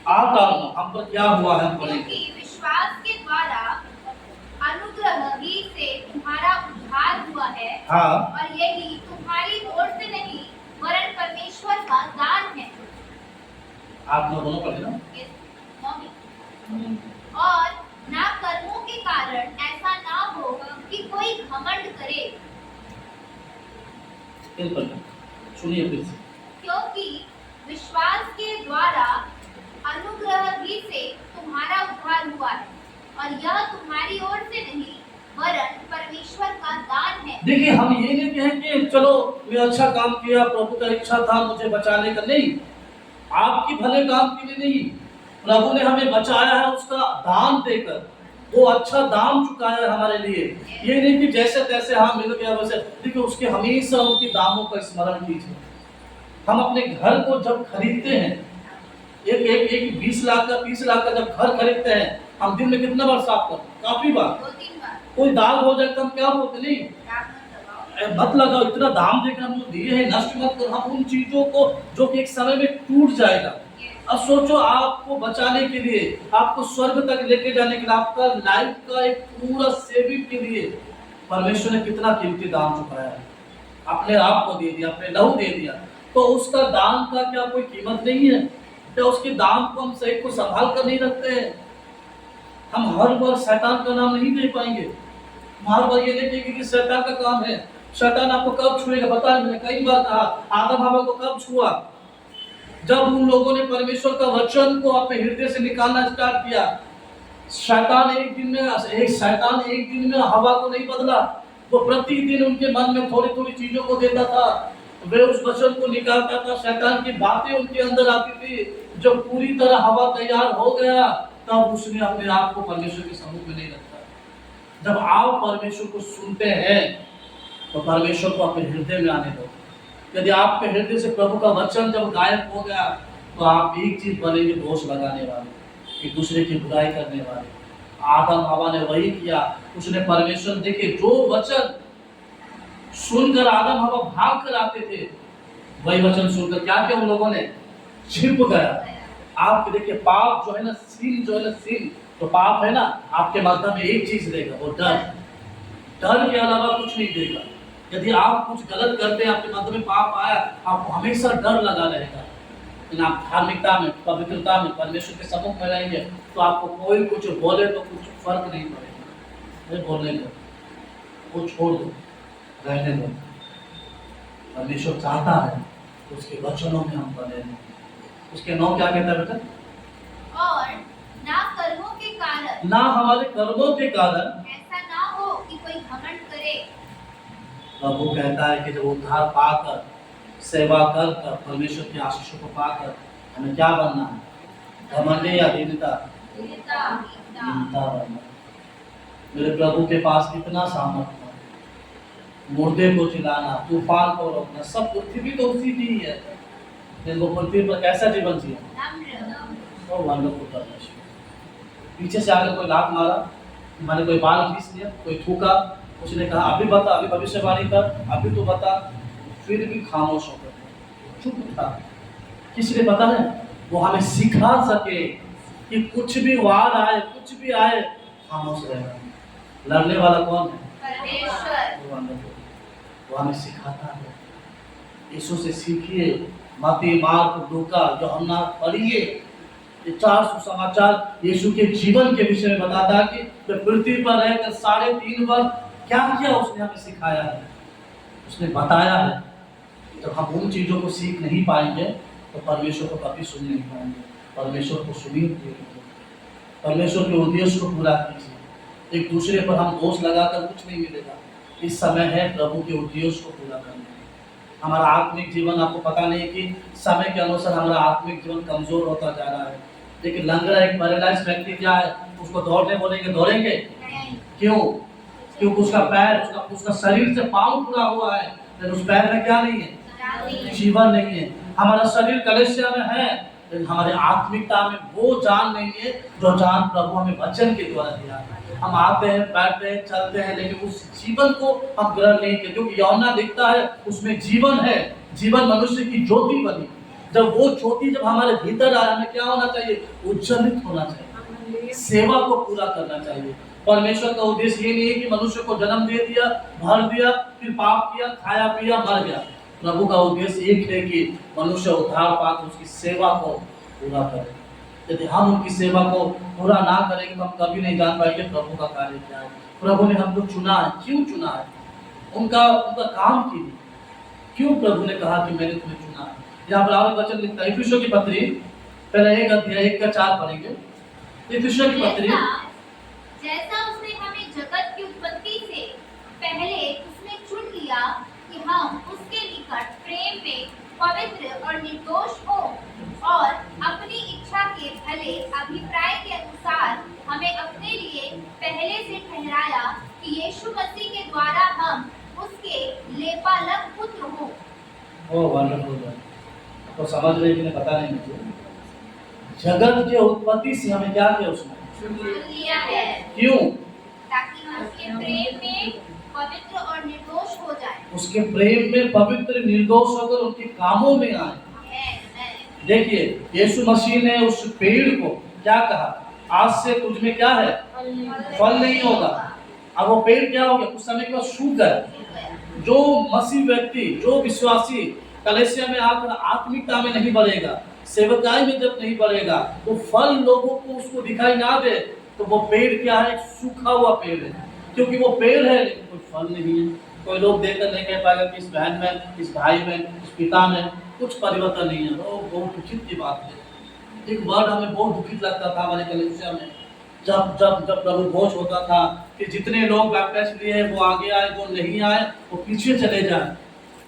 8 और 9 हम पर क्या हुआ है, क्योंकि विश्वास के द्वारा अनुग्रह ही से तुम्हारा उद्धार हुआ है। हाँ। और यही तुम्हारी ओर से नहीं वरन परमेश्वर का दान है। आप दोनों पढ़े ना? और ना कर्मों के कारण ऐसा ना हो कि कोई घमंड करे। सुनिए फिर से। क्योंकि विश्वास के द्वारा अनुग्रह ही से तुम्हारा उद्धार हुआ है और यह तुम्हारी ओर से नहीं वरन परमेश्वर का दान है। देखिए, हम ये नहीं कहें कि चलो मैं अच्छा काम किया, प्रभु का इच्छा था मुझे बचाने का, नहीं, आपकी भले काम के लिए नहीं, प्रभु ने हमें बचाया है उसका दान देकर, वो अच्छा दाम चुकाया है हमारे लिए। ये नहीं कि जैसे तैसे हाँ मिल गया वैसे। देखिए, उसके हमेशा उनके दामों का स्मरण कीजिए। हम अपने घर को जब खरीदते हैं, एक 20 लाख का 30 लाख का जब घर खरीदते हैं, हम दिन में कितना बार साफ करते हैं? काफी बार। 2-3 बार। कोई दाग हो जाए तो हम क्या बोलते, नहीं मत लगाओ, इतना दाम देकर हम दिए हैं, नष्ट मत करो। हम उन चीजों को जो कि एक समय में टूट जाएगा। अब सोचो, आपको बचाने के लिए, आपको स्वर्ग तक लेके जाने के लिए, आपका लाइफ का एक पूरा सेविंग के लिए परमेश्वर ने कितना कीमती दाम चुकाया है, अपने आप को दे दिया, अपने लहू दे दिया। तो उसका दाम का क्या कोई कीमत नहीं है? क्या उसके दाम को हम सही को संभाल कर नहीं रखते हैं? हम हर बार शैतान का नाम नहीं दे पाएंगे। हर बार ये नहीं कहेंगे कि शैतान का काम है। शैतान आपको कब छुएगा? बताया मैंने कई बार कहा, आदम हवा को कब छुआ? जब उन लोगों ने परमेश्वर का वचन को अपने हृदय से निकालना स्टार्ट किया। शैतान एक दिन में हवा को नहीं बदला, वो प्रतिदिन उनके मन में थोड़ी थोड़ी चीजों को देता था, वे उस वचन को निकालता था, शैतान की बातें उनके अंदर आती थी। जब पूरी तरह हवा तैयार हो गया तब उसने अपने आप को परमेश्वर के सम्मुख में नहीं रखा। जब आप परमेश्वर को सुनते हैं तो परमेश्वर को अपने हृदय में आने दो। यदि आपके हृदय से प्रभु का वचन जब गायब हो गया तो आप एक चीज बनेंगे, दोष लगाने वाले, एक दूसरे की बुराई करने वाले। आदम हवा ने वही किया। उसने परमेश्वर देखे जो वचन सुनकर आदम हवा भाग कर आते थे, वही वचन सुनकर क्या किया उन लोगों ने? छिप गया। आप देखिए पाप जो है ना, सीन जो है ना, सीन तो पाप है ना, आपके मध्य में एक चीज देगा, वो डर। डर के अलावा कुछ नहीं देगा। यदि आप कुछ गलत करते हैं, आपके मध्य में पाप आया, आपको हमेशा डर लगा रहेगा। लेकिन आप धार्मिकता में, पवित्रता में, परमेश्वर के सम्मुख में रहेंगे तो आपको कोई कुछ बोले तो कुछ फर्क नहीं पड़ेगा। नहीं बोलने दो, वो छोड़ दो, रहने दो। परमेश्वर चाहता है उसके वचनों में हम बने रहें। उसके नौ क्या कहता है बेटा? और ना कर्मों के कारण, ना हमारे कर्मों के कारण ऐसा ना हो कि कोई घमंड करे। प्रभु कहता है कि जब उद्धार पाकर, सेवा कर कर, परमेश्वर की आशीषों को पाकर हमें क्या बनना है? घमंडी या दीनता? दीनता बनना। मेरे प्रभु के पास कितना सामर्थ्य है, मुर्दे को जिलाना, तूफान को रोकना, सब पृथ्वी तो उसी की ही है। वो पृथ्वी पर कैसा जीवन जिया? वो वंडरफुल परमेश्वर। पीछे से आकर कोई लात मारा, मैंने कोई बाल खींच लिया, कोई थूका, उसने कहा अभी बता, अभी भविष्यवाणी कर, अभी तो बता, फिर भी खामोश होकर चुप था। किसी ने पता है वो हमें सिखा सके कि कुछ भी वार आए, कुछ भी आए, खामोश रहना। लड़ने वाला कौन है? परमेश्वर। वो हमें सिखाता है। यीशु से सीखिए, मत्ती, मार्क, लूका, यूहन्ना पढ़िए। ये 4 सुसमाचार यीशु के जीवन के विषय में बताता है कि वह पृथ्वी पर रहकर 3.5 वर्ष क्या किया, उसने हमें सिखाया है, उसने बताया है। जब हम उन चीजों को सीख नहीं पाएंगे तो परमेश्वर को कभी सुन नहीं पाएंगे। परमेश्वर को सुनिए, परमेश्वर के उद्देश्य को पूरा कीजिए। एक दूसरे पर हम दोष लगाकर कुछ नहीं मिलेगा। इस समय है प्रभु के उद्देश्य को पूरा करने। हमारा आत्मिक जीवन, आपको पता नहीं कि समय के अनुसार हमारा आत्मिक जीवन कमजोर होता जा रहा है। लेकिन लंगड़ा एक पैरालाइज्ड व्यक्ति क्या है, उसको दौड़ने बोलेंगे, दौड़ेंगे? क्यों? क्योंकि उसका पैर, उसका शरीर से पांव पूरा हुआ है, लेकिन उस पैर में क्या नहीं है? जीवन नहीं है। हमारा शरीर कलेसिया में है, लेकिन हमारे आत्मिकता में वो जान नहीं है जो जान प्रभु हमें वचन के द्वारा दिया है। हम आते हैं, बैठते हैं, चलते हैं, लेकिन उस जीवन को हम ग्रहण नहीं करते। क्योंकि यूहन्ना दिखता है उसमें जीवन है, जीवन मनुष्य की ज्योति बनी। जब वो ज्योति जब हमारे भीतर आए, हमें क्या होना चाहिए? उज्जवलित होना चाहिए, सेवा को पूरा करना चाहिए। परमेश्वर का उद्देश्य ये नहीं है कि मनुष्य को जन्म दे दिया, भर दिया, फिर पाप किया, खाया पिया, मर गया। प्रभु का उद्देश्य एक है कि मनुष्य उद्धार पाकर उसकी सेवा को पूरा करे। यदि हम उनकी सेवा को पूरा ना करेंगे तो हम कभी नहीं जान पाएंगे प्रभु का कार्य क्या है। प्रभु ने हमको चुना है, क्यों चुना है? उनका काम के लिए। क्यों प्रभु ने कहा कि मैंने तुम्हें चुना है? यहाँ पर और वचन लिखता है, इफिसियों की पत्री पहले 1 अध्याय 1 का 4 पढ़ेंगे। इफिसियों की पत्री, जैसा उसने हमें जगत की उत्पत्ति से पहले उसने चुन लिया कि हम उसके निकट प्रेम में पवित्र और निर्दोष हो, और अपनी इच्छा के भले अभिप्राय के अनुसार हमें अपने लिए पहले से ठहराया कि यीशु मसीह के द्वारा हम उसके लेपालक पुत्र हो। ओ वंडरफुल। तो समझ रहे कि नहीं पता नहीं मुझे। जगत के उत्पत्ति से हमें क्या किया? उसने लिया है। क्यों? ताकि हम उसके प्रेम में पवित्र और निर्दोष हो जाए। उसके प्रेम में पवित्र निर्दोष होकर उनके कामों में आए। देखिए यीशु मसीह ने उस पेड़ को क्या कहा? आज से तुझ में क्या है? फल नहीं होगा। अब वो पेड़ क्या हो गया? कुछ समय के बाद सूख गया। जो मसीह व्यक्ति, जो विश्वासी कलेसिया में आकर आत्मिकता में नहीं बढ़ेगा, सेवकाई में जब नहीं बढ़ेगा, तो फल लोगों को उसको दिखाई ना दे, तो वो पेड़ क्या है? सूखा हुआ पेड़ है। क्योंकि वो पेड़ है लेकिन कोई फल नहीं है। कोई लोग देखकर नहीं कह पाएगा कि इस बहन में, इस भाई में, इस पिता में कुछ परिवर्तन नहीं है। वो बहुत दुखित की बात है। एक वर्ड हमें बहुत दुखित लगता था हमारे कलेसिया में, जब जब जब प्रभु भोज होता था कि जितने लोग बैप्टिज्म लिए वो आगे आए, वो नहीं आए वो पीछे चले जाए।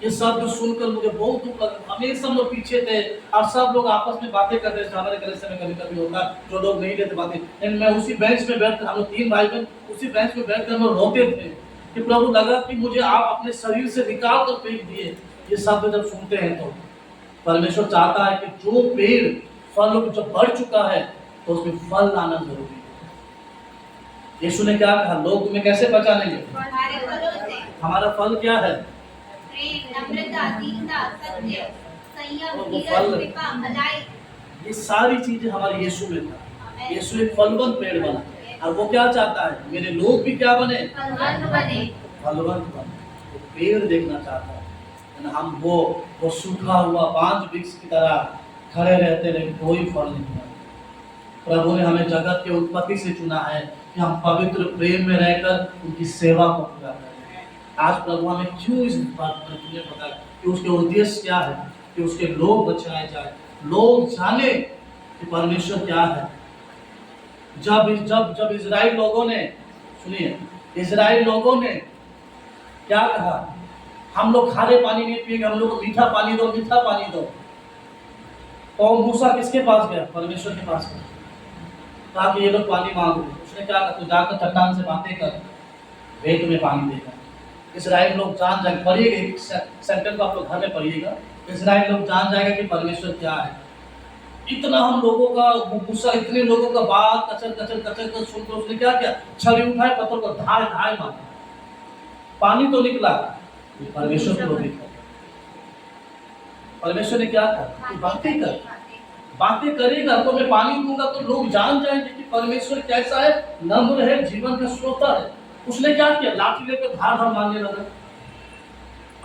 ये सब जो सुनकर मुझे बहुत दुख लगा। हमेशा हम लोग पीछे थे और सब लोग आपस में बातें करते थे। हमारे कलेसिया में कभी कभी होता जो लोग नहीं लेते बातें, मैं उसी बेंच में बैठ कर, हम लोग 3 भाई बहन उसी बेंच में बैठ कर हम लोग रोते थे। कि प्रभु लगा कि मुझे आप अपने शरीर से निकाल कर फेंक दिए। ये शब्द जब सुनते हैं तो परमेश्वर चाहता है कि जो पेड़ फल जब बढ़ चुका है तो उसमें फल लाना जरूरी है। यीशु ने क्या कहा, लोग तुम्हें कैसे पहचानेंगे? हमारे फलों से। हमारा फल क्या है? प्रेम, नम्रता, दीनता, सत्य, संयम, और वो धीरज, फल- कृपा, भलाई। ये सारी चीजें हमारे यीशु में था। यीशु एक फलवंत पेड़ बना और वो क्या चाहता है, मेरे लोग भी क्या बने? फलवंत बने। फलवंत बने। वो पेड़ देखना चाहता है। हम वो सूखा हुआ बांज वृक्ष की तरह खड़े रहते रहे, कोई फल नहीं हुआ। प्रभु ने हमें जगत के उत्पत्ति से चुना है कि हम पवित्र प्रेम में रहकर उनकी सेवा को पूरा करें। आज प्रभु हमें क्यों इस बात पर तुझे पता है कि उसके उद्देश्य क्या है, कि उसके लोग बचाए जाए, लोग जाने कि परमेश्वर क्या है। जब जब जब इजराइल लोगों ने, सुनिए, इजराइल लोगों ने क्या कहा, हम लोग खारे पानी नहीं पिएंगे, हम लोग को मीठा पानी दो, मीठा पानी दो। तो मूसा किसके पास गया? परमेश्वर के पास गया, कहा कि ये लोग पानी मांग रहे। उसने क्या कहा, तू जाकर चट्टान से बातें कर, वे तुम्हें पानी देगा। इजराइल लोग जान जाएंगे, पढ़िएगा सेंटेंस को आप लोग घर में पढ़िएगा, इजराइल लोग जान जाएगा कि परमेश्वर क्या है। इतना हम लोगों का गुस्सा, इतने लोगों का बात कचर कचर कचर कर सुनकर उसने क्या किया, छड़ी उठाए, पत्थर को धाय धाय मारा, पानी तो निकला, परमेश्वर को देखा। परमेश्वर ने क्या कहा, बातें कर, बातें करेगा तो मैं पानी दूंगा, तो लोग जान जाएंगे कि परमेश्वर कैसा है, नम्र है, जीवन का श्रोता है। उसने क्या किया, लाठी लेकर धार धार मारने लगा।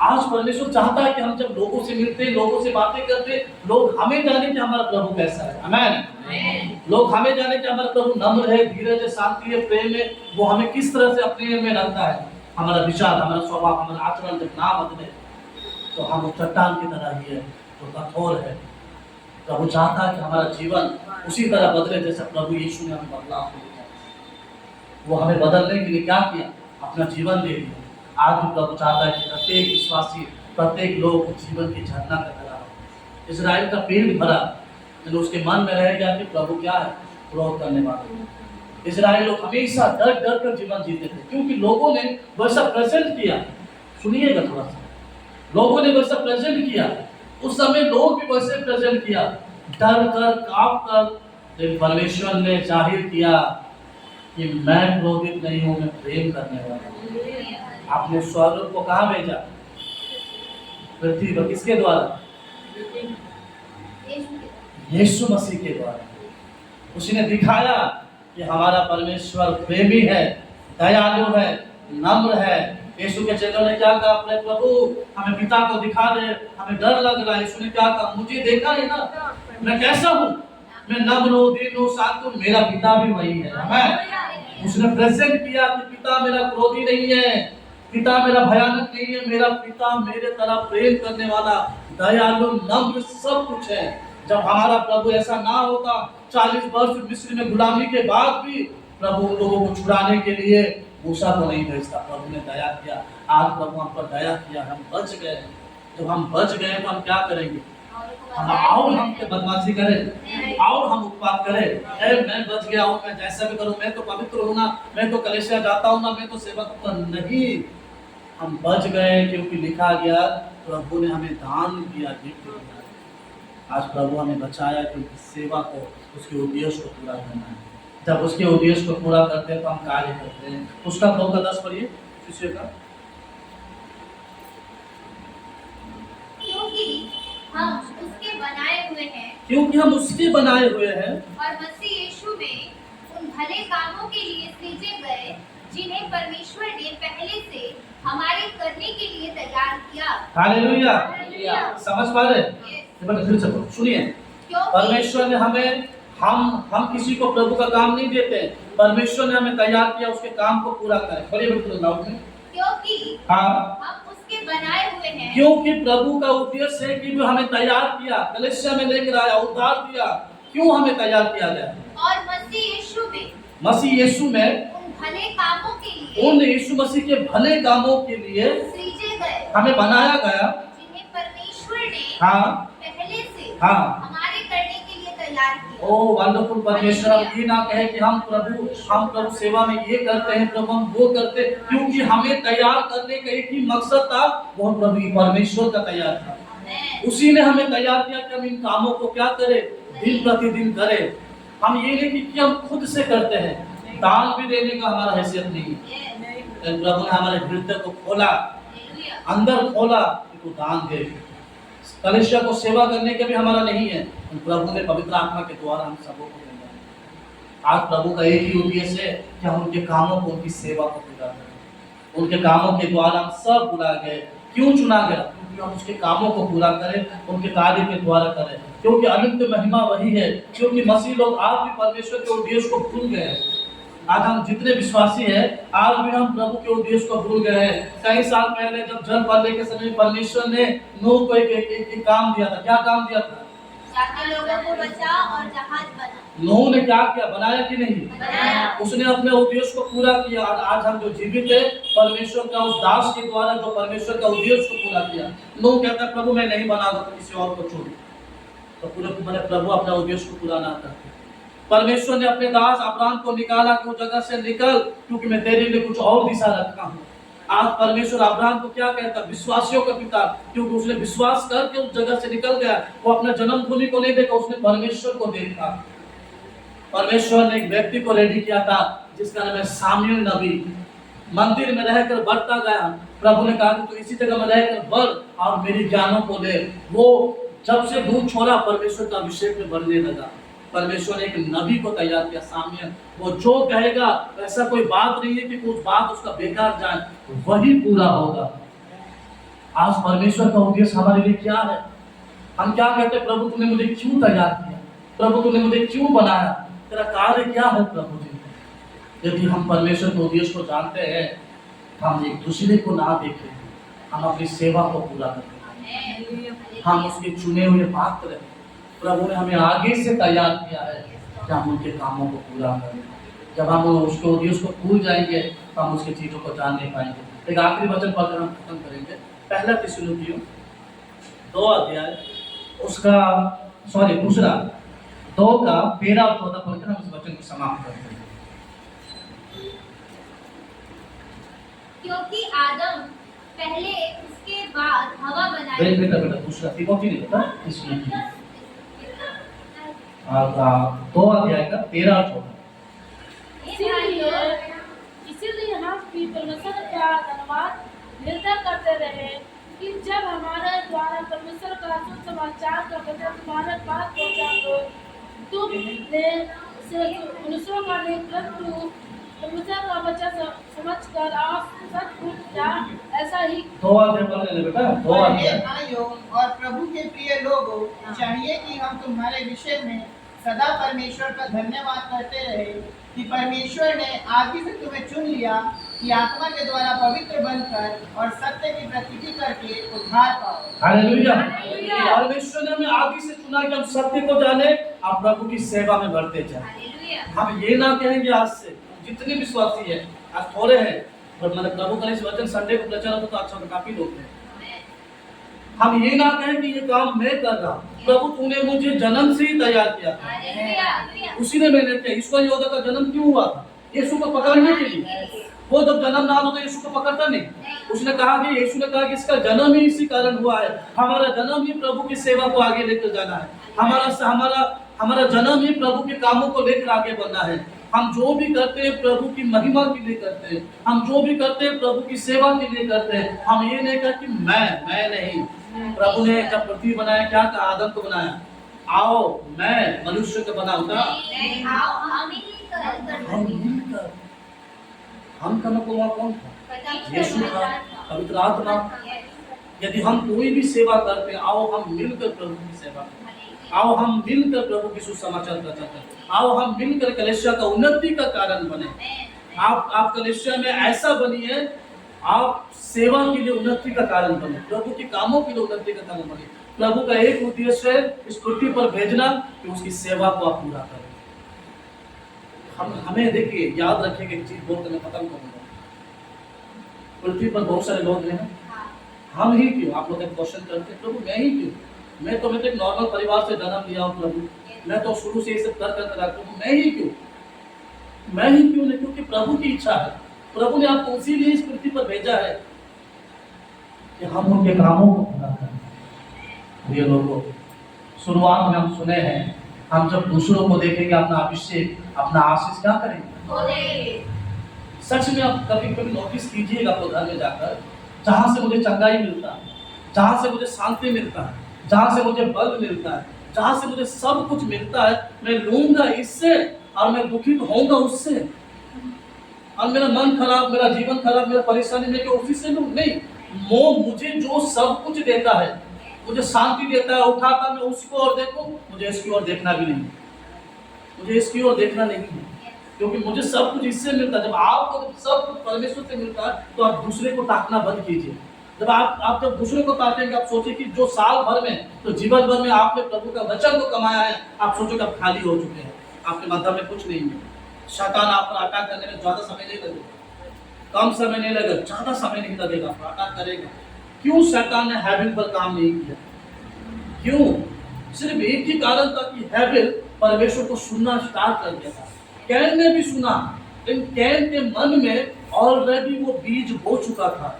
आज परमेश्वर चाहता है कि हम जब लोगों से मिलते, लोगों से बातें करते, लोग हमें जाने कि हमारा प्रभु कैसा है। आमीन। लोग हमें जाने कि हमारा प्रभु नम्र है, धीरज है, शांति है, प्रेम है, वो हमें किस तरह से अपने में रखता है। हमारा विचार, हमारा स्वभाव, हमारा आचरण जब ना बदले तो हम उस चट्टान की तरह ही है, तो कठोर है। प्रभु चाहता है कि हमारा जीवन उसी तरह बदले जैसा प्रभु यीशु ने हमें बदलाव किया। वो हमें बदलने के लिए क्या किया, अपना जीवन दे दिया। आज भी प्रभु चाहता है कि प्रत्येक विश्वासी, प्रत्येक लोग जीवन की झरना का तरह हो। इजराइल का पेड़ भरा, लेकिन उसके मन में रह गया कि प्रभु क्या है, क्रोध करने वाले। इजराइल लोग हमेशा डर डर कर जीवन जीते थे, क्योंकि लोगों ने वैसा प्रेजेंट किया। सुनिएगा थोड़ा सा, लोगों ने वैसा प्रेजेंट किया, उस समय लोग भी वैसे प्रेजेंट किया, डर कर, कांप कर। लेकिन परमेश्वर ने जाहिर किया कि मैं क्रोधित नहीं हूं, मैं प्रेम करने वाला हूं। आपने स्वरूप को कहां भेजा, पृथ्वी पर, किसके द्वारा, यीशु मसीह के द्वारा। उसने दिखाया कि हमारा परमेश्वर प्रेमी है, दयालु है, नम्र है। यीशु के चेलों ने क्या कहा, अपने प्रभु हमें पिता को दिखा दे, हमें डर लग रहा है। यीशु ने क्या कहा, मुझे देखा है ना, मैं कैसा हूँ, मैं नम्र हूँ, दीन हूँ, शांत हूँ, मेरा पिता भी वही है। आमीन। उसने प्रेजेंट किया कि पिता मेरा क्रोधी नहीं है, पिता मेरा भयानक नहीं है, मेरा पिता मेरे तरह प्रेम करने वाला, दयालु, नम्र, सब कुछ है। जब हमारा प्रभु ऐसा ना होता, 40 वर्ष मिस्र में गुलामी के बाद भी प्रभु उन लोगों को छुड़ाने के लिए मूसा को नहीं भेजता। प्रभु ने दया किया, आज प्रभु हम पर दया किया, हम बच गए। जब हम बच गए तो हम क्या करेंगे, और हम बदमाशी करें, और हम उत्पात करें। मैं बच गया हूँ, मैं जैसा भी करूँ, मैं तो पवित्र हूँ ना, मैं तो कलीसिया जाता हूँ ना, मैं तो सेवा करता नहीं। हम बच गए क्योंकि लिखा गया, प्रभु ने हमें दान दिया, गिफ्ट दिया। आज प्रभु हमें बचाया क्योंकि सेवा को, उसके उद्देश्य को पूरा करना है। जब उसके उद्देश्य को पूरा करते हैं तो हम कार्य करते हैं। उसका 2:10 पढ़िए शिष्य का। क्योंकि हम उसके बनाए हुए हैं, क्योंकि हम उसके बनाए हुए हैं और मसीह यीशु में उन भले कामों के लिए सृजे गए जिन्हें परमेश्वर ने पहले से हमारे करने के लिए तैयार किया। हालेलुया। समझ पा रहे? फिर से सुनिए, परमेश्वर ने हमें, हम किसी को प्रभु का काम नहीं देते, परमेश्वर ने हमें तैयार किया उसके काम को पूरा करें। बड़े बिल्कुल लाउड में, क्योंकि हाँ, हम उसके बनाए हुए हैं। क्योंकि प्रभु का उद्देश्य है कि वो हमें तैयार किया, कलीसिया में लेकर आया, उद्धार दिया। क्यों हमें तैयार किया गया? और मसीह यीशु में उन भले कामों के लिए, उन यीशु मसीह के भले कामों के लिए सृजे गए, हमें बनाया गया, जिन्हें परमेश्वर ने हाँ, पहले से हाँ, हमारे करने के लिए तैयार किया। ओ वंडरफुल परमेश्वर, हम ये ना कहे कि हम प्रभु सेवा में ये करते हैं, प्रभु हम वो करते, क्योंकि हमें तैयार करने का एक ही मकसद था, वो प्रभु परमेश्वर का तैयार था। उसी ने हमें तैयार किया कि हम इन कामों को क्या करें, दिन प्रतिदिन करें। हम ये नहीं कि हम खुद से करते हैं, दान भी देने का हमारा हैसियत नहीं है। प्रभु ने हमारे हृदय को खोला, अंदर खोला कि तू दान दे। कलीसिया को सेवा करने के भी हमारा नहीं है, प्रभु ने पवित्र आत्मा के द्वारा हम सबको देना। आज प्रभु का एक ही उद्देश्य है कि हम उनके कामों को, उनकी सेवा को पूरा करें। उनके कामों के द्वारा हम सब बुला गए। क्यों चुना गया? क्योंकि हम उसके कामों को पूरा करें, उनके कार्य के द्वारा करें, क्योंकि अनंत महिमा वही है। क्योंकि मसीह लोग आज भी परमेश्वर के उद्देश्य को भूल गए हैं। आज हम जितने विश्वासी हैं, आज भी हम प्रभु के उद्देश्य को भूल गए हैं। कई साल पहले जब जल प्रलय के समय परमेश्वर ने नूह को एक काम दिया था। क्या काम दिया था? जाके लोगों को बचा और जहाज बना। नूह ने क्या किया? बनाया कि नहीं? बनाया। उसने अपने उद्देश्य को पूरा किया। आज हम जो जीवित है, परमेश्वर का उस दास के द्वारा जो परमेश्वर का उद्देश्य को पूरा किया। नूह कहता है प्रभु मैं नहीं बनाऊंगा, किसी और को छोड़। तो पूरे प्रभु अपना उद्देश्य को पूरा ना करते। परमेश्वर ने अपने दास अब्राहम को निकाला कि उस जगह से निकल, क्योंकि मैं तेरे लिए कुछ और दिशा रखा हूँ। आज परमेश्वर अब्राहम को क्या कहता? विश्वासियों का पिता, क्योंकि उसने विश्वास करके उस जगह से निकल गया। वो अपना जन्मभूमि को नहीं देखा, उसने परमेश्वर को देखा। परमेश्वर ने एक व्यक्ति को रेडी किया था जिसका नाम है सामुएल नबी। मंदिर में रहकर बढ़ता गया। प्रभु ने कहा कि तू इसी जगह में रहकर बढ़ और मेरी ज्ञानों को ले। वो जब से दूध छोड़ा, परमेश्वर का अभिषेक में बढ़ने लगा। परमेश्वर ने एक नबी को तैयार किया, सामुएल। वो जो कहेगा, ऐसा कोई बात नहीं है कि कुछ बात उसका बेकार जाए, वही पूरा होगा। आज परमेश्वर का उद्देश्य हमारे लिए क्या है? हम क्या कहते हैं? प्रभु तूने मुझे क्यों तैयार किया? प्रभु तूने मुझे क्यों बनाया? तेरा कार्य क्या है प्रभु जी? यदि हम परमेश्वर के उद्देश्य को जानते हैं, हम एक दूसरे को ना देखें, हम अपनी सेवा को पूरा करें, हम उसके चुने हुए पात्र हैं। प्रभु ने हमें आगे से तैयार किया है कि हम उनके कामों को पूरा करें। जब हम उसके उद्देश्य को भूल जाएंगे तो हम उसकी चीज़ों को जान नहीं पाएंगे। एक आखिरी वचन पढ़कर हम खत्म करेंगे। पहला थिस्सलुनीकियों 2 अध्याय उसका दूसरा 2 का 13 और 14 पढ़कर हम इस वचन को समाप्त करते हैं। क्योंकि आदम पहले, उसके बाद हवा बनाई। बेटा दूसरा तीमोथी नहीं होता इसमें 2 अध्याय का 13 और 14। इसीलिए हम भी परमेश्वर का धन्यवाद निरंतर करते रहे कि जब हमारे द्वारा परमेश्वर का सुसमाचार का वचन तुम्हारे पास पहुंचा, तो तुमने मनुष्यों का नेतृत्व परमेश्वर का वचन समझकर आप सचमुच ऐसा ही 2 अध्याय पढ़ने बेटा 2 अध्याय। भाइयों और प्रभु के प्रिय लोगों, चाहिए कि हम तुम्हारे विषय में सदा परमेश्वर का धन्यवाद करते रहे कि परमेश्वर ने आदि से तुम्हें चुन लिया कि आत्मा के द्वारा पवित्र बनकर और सत्य की प्रतीति करके उद्धार पाओ। हालेलुया। परमेश्वर ने हमें आदि से चुना कि हम सत्य को जाने और प्रभु की सेवा में बढ़ते जाएं। हम ये ना कहेंगे आज से, जितने विश्वासी है, आज थोड़े हैं, पर मैंने प्रभु का इस वचन संडे को प्रचार होता तो अच्छा, काफी लोग हैं। हम ये ना कहें कि ये काम मैं कर रहा हूँ, प्रभु तूने मुझे जन्म से ही तैयार किया था, उसी ने मैंने किया। ईश्वर योद्धा का जन्म क्यों हुआ था? यीशु को पकड़ने के लिए। वो जब जन्म ना होता यीशु को पकड़ता नहीं। उसने कहा कि यीशु ने कहा कि इसका जन्म ही इसी कारण हुआ है। हमारा जन्म ही प्रभु की सेवा को आगे लेकर जाना है। हमारा जन्म ही प्रभु के कामों को लेकर आगे बढ़ना है। हम जो भी करते हैं प्रभु की महिमा के लिए करते हैं। हम जो भी करते हैं प्रभु की सेवा के लिए करते हैं। हम ये नहीं कहते कि मैं नहीं। प्रभु ने जब पृथ्वी बनाया क्या कहा? आदम को बनाया, आओ मैं मनुष्य को बनाऊंगा। हम का मतलब वहाँ कौन था? यीशु था, पवित्र आत्मा। यदि हम कोई भी सेवा करते हैं, आओ हम मिलकर प्रभु की सेवा करें। आओ हम मिलकर प्रभु की सुसमाचार प्रचार करें। आओ हम मिलकर कलीसिया का उन्नति का कारण बने। आप कलीसिया में ऐसा बनिए, आप सेवा के लिए उन्नति का कारण बने, प्रभु के कामों के लिए उन्नति का कारण बने। प्रभु का एक उद्देश्य है इस पृथ्वी पर भेजना कि उसकी सेवा को आप पूरा करें। हमें देखिए, याद रखिए कि एक चीज बोलकर मैं खत्म करूंगा। पृथ्वी पर बहुत सारे लोग हैं, हम ही क्यों? आप लोग क्वेश्चन करते हैं प्रभु मैं ही क्यों? मैं तो एक नॉर्मल परिवार से जन्म लिया हूँ प्रभु, मैं तो शुरू से ये सब कर करते रहता हूँ, मैं ही क्यों नहीं? क्योंकि प्रभु की इच्छा है। प्रभु ने आपको उसी लिए इस पृथ्वी पर भेजा है कि हम उनके कामों को पूरा करें। ये लोगों, शुरुआत में हम सुने हैं, हम जब दूसरों को देखेंगे अपना अभिषेक, अपना आशीष क्या करेंगे? सच में आप कभी कभी नोटिस कीजिएगा अपने घर में जाकर, जहाँ से मुझे चंगाई मिलता है, जहाँ से मुझे शांति मिलता है, जहाँ से मुझे बल मिलता है, जहाँ से मुझे सब कुछ मिलता है, मैं लूंगा इससे और मैं दुखित होऊंगा उससे। और मेरा मन खराब, मेरा जीवन खराब, मेरा परेशानी में क्यों उसी से लूं? नहीं, वो मुझे जो सब कुछ देता है, मुझे शांति देता है, उठाता मैं उसको और देखूं, मुझे इसकी ओर देखना भी नहीं, मुझे इसकी ओर देखना नहीं है, क्योंकि मुझे सब कुछ इससे मिलता है। जब आपको सब कुछ परमेश्वर से मिलता है तो आप दूसरे को ताकना बंद कीजिए। जब आप जब दूसरे को ताकेंगे, आप सोचिए कि जो साल भर में, तो जीवन भर में आपने प्रभु का वचन को कमाया है, आप सोचो कि आप खाली हो चुके हैं, आपके माध्यम में कुछ नहीं है। शैतान आपको अटैक करने में ज्यादा समय नहीं लगेगा, कम समय नहीं लगेगा, ज्यादा समय नहीं लगेगा, अटैक करेगा। क्यों शैतान ने हैबिल पर काम नहीं किया? क्यों? सिर्फ एक ही कारण था कि हैबिल परमेश्वर को सुनना स्टार्ट कर दिया था। कैन ने भी सुना, लेकिन कैन के मन में ऑलरेडी वो बीज बो चुका था।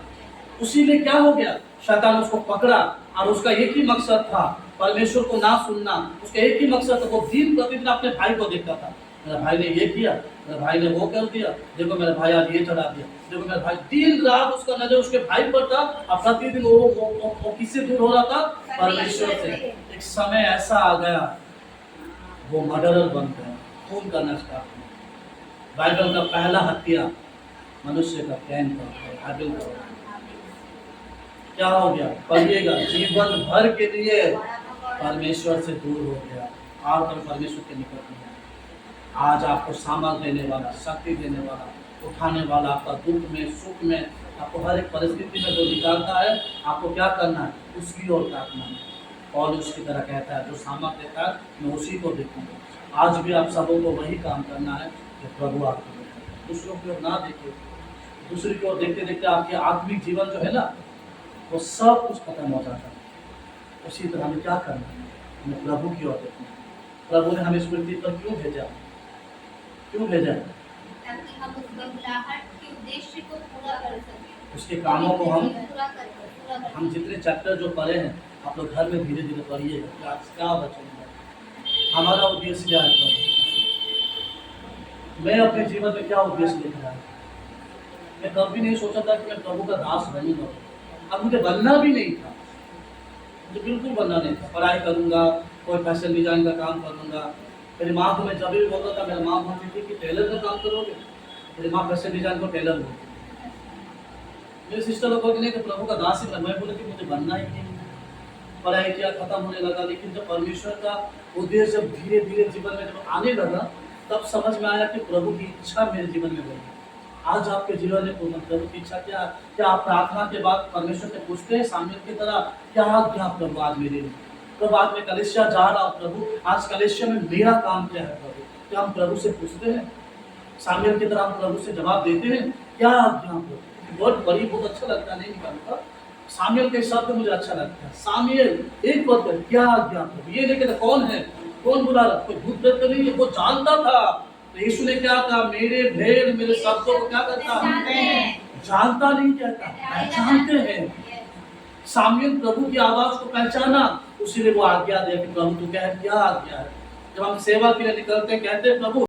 उसीलिए क्या हो गया, शैतान उसको पकड़ा और उसका एक ही मकसद था, परमेश्वर को ना सुनना। उसका एक ही मकसद था, वो दिन प्रतिदिन अपने भाई को देखता था, मेरा भाई ने ये किया, मेरा भाई ने वो कर दिया, देखो मेरा भाई आज ये चढ़ा दिया, देखो मेरा भाई। दिन रात उसका नजर उसके भाई पर था और प्रतिदिन वो किससे दूर हो रहा था? परमेश्वर से। एक समय ऐसा आ गया, वो मर्डरर बन गया, खून करना स्टार्ट किया। बाइबल का पहला हत्या मनुष्य का कैन का, हैबिल का। क्या हो गया? पढ़िएगा, जीवन भर के लिए परमेश्वर से दूर हो गया, और कभी परमेश्वर के निकट नहीं। आज आपको सामर्थ देने वाला, शक्ति देने वाला, उठाने वाला, आपका दुख में, सुख में, आपको हर एक परिस्थिति में जो निकालता है, आपको क्या करना है? उसकी ओर ताकना है। पौलुस की तरह कहता है, जो सामर्थ देता है मैं उसी को देखूंगा। आज भी आप सबों को वही काम करना है कि प्रभु आपको देखे। दूसरों की ओर ना देखिए, दूसरे की ओर देखते देखते आपके आत्मिक जीवन जो है ना, वो सब कुछ खत्म हो जाता है। उसी तरह हमें क्या करना है? हमें प्रभु की ओर देखना है। प्रभु ने हमें इस पृथ्वी पर क्यों भेजा? क्यों भेजा? ताकि हम उस बुलाहट के उद्देश्य को पूरा कर सकें, उसके कामों को हम पूरा कर जितने चैप्टर जो पढ़े हैं, आप लोग घर में धीरे धीरे पढ़िएगा, क्या बचेगा, हमारा उद्देश्य क्या है। मैं अपने जीवन में क्या उद्देश्य लेकर आया? मैं कभी नहीं सोचा था कि मैं प्रभु का दास बनूंगा। अब मुझे बनना भी नहीं था, मुझे बिल्कुल बनना नहीं था। पढ़ाई करूंगा, कोई फैशन डिजाइन का काम करूंगा। मेरी माँ को मैं जब भी बोलता था, मेरी माँ बोलती थी कि टेलर का काम करोगे। मेरी माँ फैशन डिजाइन को टेलर बोलती थी। मेरे सिस्टर लोग बोलते नहीं कि प्रभु का दास ही बनना। मैं बोले कि मुझे बनना ही नहीं। पढ़ाई किया, खत्म होने लगा, लेकिन जब परमेश्वर का उद्देश्य जब धीरे धीरे जीवन में जब आने लगा, तब समझ में आया कि प्रभु की इच्छा मेरे जीवन में बनी। आज आपके जीवन में प्रभु की इच्छा क्या? क्या आप प्रार्थना के बाद परमेश्वर से पूछते हैं शामिल की तरह, क्या आज्ञा प्रभु आज मेरे लिए? प्रभु आज मैं कलीसिया जा रहा हूँ, प्रभु आज कलीसिया में मेरा काम क्या है प्रभु? क्या हम प्रभु से पूछते हैं? शामिल की तरह हम प्रभु से जवाब देते हैं, क्या आज्ञा प्रभु? बहुत बड़ी, बहुत अच्छा लगता नहीं निकालता। शामिल के हिसाब से मुझे अच्छा लगता है। शामिल एक बात कर, क्या आज्ञा प्रभु? ये लेके कौन है, कौन बुला रहा? कोई भूत प्रेत तो नहीं है, वो जानता था। तो यीशु ने क्या कहा? मेरे भेद मेरे शब्दों को क्या करता? जानता नहीं कहता, पहचानते हैं। शामिल प्रभु की आवाज को पहचाना, उसीलिए वो आज्ञा दे कि प्रभु तू क्या आज्ञा है। जब हम सेवा के लिए निकलते कहते प्रभु